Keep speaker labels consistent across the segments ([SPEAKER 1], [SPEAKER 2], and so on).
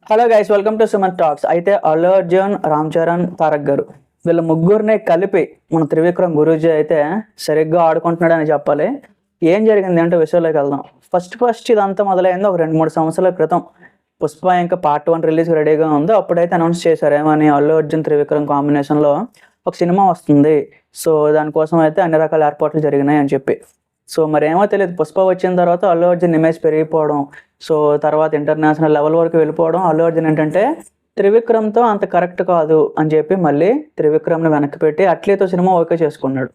[SPEAKER 1] Hello guys, welcome to Suman talks. అయితే అల్లు అర్జున్, రామ్ చరణ్, తారక్ గారు వీళ్ళ ముగ్గురిని కలిపి మన త్రివిక్రమ్ గురూజీ అయితే సరిగ్గా ఆడుకుంటున్నాడని చెప్పాలి. ఏం జరిగింది అంటే విషయంలోకి వెళ్దాం. ఫస్ట్ ఇదంతా మొదలైంది ఒక 2-3 సంవత్సరాల క్రితం. పుష్ప ఇంకా పార్ట్ 1 రిలీజ్ రెడీగా ఉంది. అప్పుడైతే అనౌన్స్ చేశారు ఏమని, అల్లు అర్జున్ త్రివిక్రమ్ కాంబినేషన్లో ఒక సినిమా వస్తుంది. సో దానికోసం అయితే అన్ని రకాల ఏర్పాట్లు జరిగినాయి అని చెప్పి. సో మరేమో తెలియదు, పుష్ప వచ్చిన తర్వాత అల్లు అర్జున్ ఇమేజ్ పెరిగిపోవడం, సో తర్వాత ఇంటర్నేషనల్ లెవెల్ వరకు వెళ్ళిపోవడం. అల్లు అర్జున్ ఏంటంటే త్రివిక్రమ్తో అంత కరెక్ట్ కాదు అని చెప్పి మళ్ళీ త్రివిక్రమ్ని వెనక్కి పెట్టి అట్లీతో సినిమా ఓకే చేసుకున్నాడు.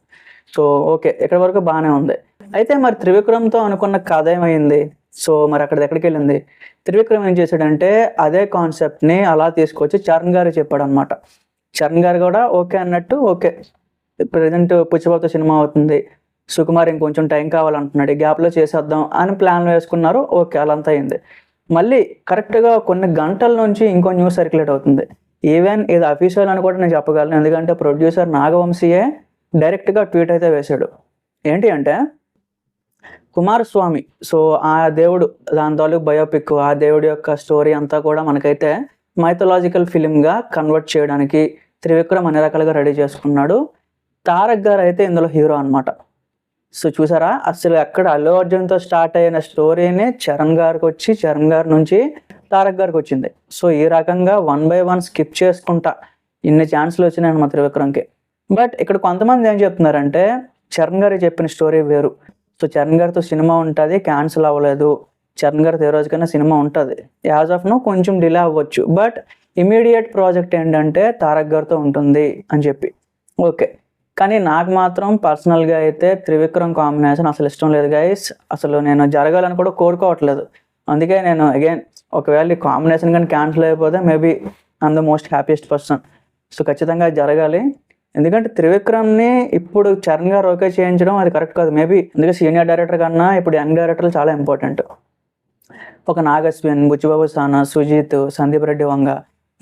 [SPEAKER 1] సో ఓకే, ఇక్కడ వరకు బాగానే ఉంది. అయితే మరి త్రివిక్రమ్తో అనుకున్న కథ ఏమైంది? సో మరి అక్కడ ఎక్కడికి వెళ్ళింది? త్రివిక్రమ్ ఏం చేశాడంటే అదే కాన్సెప్ట్ని అలా తీసుకొచ్చి చరణ్ గారు చెప్పాడు అనమాట. చరణ్ గారు కూడా ఓకే అన్నట్టు, ఓకే ప్రజెంట్ పుష్పతో సినిమా అవుతుంది, సుకుమార్ ఇంకొంచెం టైం కావాలంటున్నాడు, ఈ గ్యాప్లో చేసేద్దాం అని ప్లాన్ వేసుకున్నారు. ఓకే, అలా అంతా అయింది. మళ్ళీ కరెక్ట్గా కొన్ని గంటల నుంచి ఇంకో న్యూస్ సర్క్యులేట్ అవుతుంది. ఈవెన్ ఇది అఫీషియల్ అని కూడా నేను చెప్పగలను, ఎందుకంటే ప్రొడ్యూసర్ నాగవంశీయే డైరెక్ట్గా ట్వీట్ అయితే వేశాడు. ఏంటి అంటే, కుమారస్వామి, సో ఆ దేవుడు, దాని తాలూకు బయోపిక్, ఆ దేవుడి యొక్క స్టోరీ అంతా కూడా మనకైతే మైథలాజికల్ ఫిలింగా కన్వర్ట్ చేయడానికి త్రివిక్రమ్ అన్ని రకాలుగా రెడీ చేసుకున్నాడు. తారక్ గారు అయితే ఇందులో హీరో అనమాట. సో చూసారా, అసలు ఎక్కడ అల్లు అర్జున్తో స్టార్ట్ అయిన స్టోరీని చరణ్ గారికి వచ్చి, చరణ్ గారి నుంచి తారక్ గారికి వచ్చింది. సో ఈ రకంగా 1 by 1 స్కిప్ చేసుకుంటా ఇన్ని ఛాన్స్లు వచ్చినాయి మా త్రివిక్రమ్కి. బట్ ఇక్కడ కొంతమంది ఏం చెప్తున్నారంటే, చరణ్ గారికి చెప్పిన స్టోరీ వేరు. సో చరణ్ గారితో సినిమా ఉంటుంది, క్యాన్సిల్ అవ్వలేదు, చరణ్ గారితో ఏ రోజుకైనా సినిమా ఉంటుంది, యాజ్ ఆఫ్ నో కొంచెం డిలే అవ్వచ్చు, బట్ ఇమీడియట్ ప్రాజెక్ట్ ఏంటంటే తారక్ గారితో ఉంటుంది అని చెప్పి. ఓకే, కానీ నాకు మాత్రం పర్సనల్గా అయితే త్రివిక్రమ్ కాంబినేషన్ అసలు ఇష్టం లేదు గైస్. అసలు నేను జరగాలని కూడా కోరుకోవట్లేదు. అందుకే నేను అగైన్, ఒకవేళ ఈ కాంబినేషన్ కానీ క్యాన్సిల్ అయిపోతే maybe I'm the most happiest person. So ఖచ్చితంగా జరగాలి, ఎందుకంటే త్రివిక్రమ్ని ఇప్పుడు చరణ్ గారు ఓకే చేయించడం అది కరెక్ట్ కాదు. మేబీ అందుకే సీనియర్ డైరెక్టర్ కన్నా ఇప్పుడు యంగ్ డైరెక్టర్లు చాలా ఇంపార్టెంట్. ఒక నాగశ్విన్, బుచ్చిబాబు సానా, సుజీత్, సందీప్ రెడ్డి వంగ,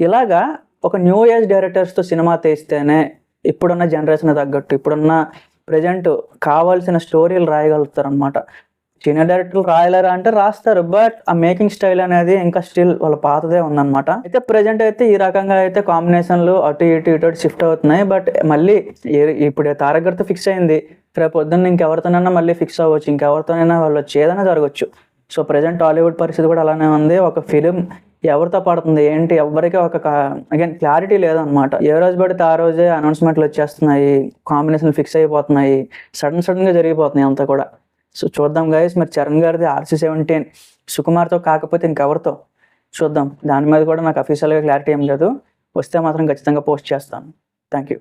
[SPEAKER 1] ఇలాగా ఒక న్యూ ఏజ్ డైరెక్టర్స్తో సినిమా తీస్తేనే ఇప్పుడున్న జనరేషన్ తగ్గట్టు, ఇప్పుడున్న ప్రజెంట్ కావాల్సిన స్టోరీలు రాయగలుగుతారు అనమాట. సీనియర్ డైరెక్టర్లు రాయలేరా అంటే రాస్తారు, బట్ ఆ మేకింగ్ స్టైల్ అనేది ఇంకా స్టిల్ వాళ్ళ పాతదే ఉందన్నమాట. అయితే ప్రజెంట్ అయితే ఈ రకంగా అయితే కాంబినేషన్లు అటు ఇటు షిఫ్ట్ అవుతున్నాయి. బట్ మళ్ళీ ఇప్పుడు తారక్ గారితో ఫిక్స్ అయింది, రేపు పొద్దున్న ఇంకెవరితోనైనా మళ్ళీ ఫిక్స్ అవ్వచ్చు, ఇంకెవరితోనైనా వాళ్ళు వచ్చి ఏదైనా జరగచ్చు. సో ప్రజెంట్ హాలీవుడ్ పరిస్థితి కూడా అలానే ఉంది. ఒక ఫిలిం ఎవరితో పడుతుంది ఏంటి ఎవరికి ఒక అగైన్ క్లారిటీ లేదనమాట. ఏ రోజు పడితే ఆ రోజే అనౌన్స్మెంట్లు వచ్చేస్తున్నాయి, కాంబినేషన్ ఫిక్స్ అయిపోతున్నాయి, సడన్గా జరిగిపోతున్నాయి అంతా కూడా. సో చూద్దాం గైస్, మరి చరణ్ గారిది RC-17 సుకుమార్తో కాకపోతే ఇంకెవరితో చూద్దాం. దాని మీద కూడా నాకు అఫీషియల్గా క్లారిటీ ఏం లేదు. వస్తే మాత్రం ఖచ్చితంగా పోస్ట్ చేస్తాను. Thank you.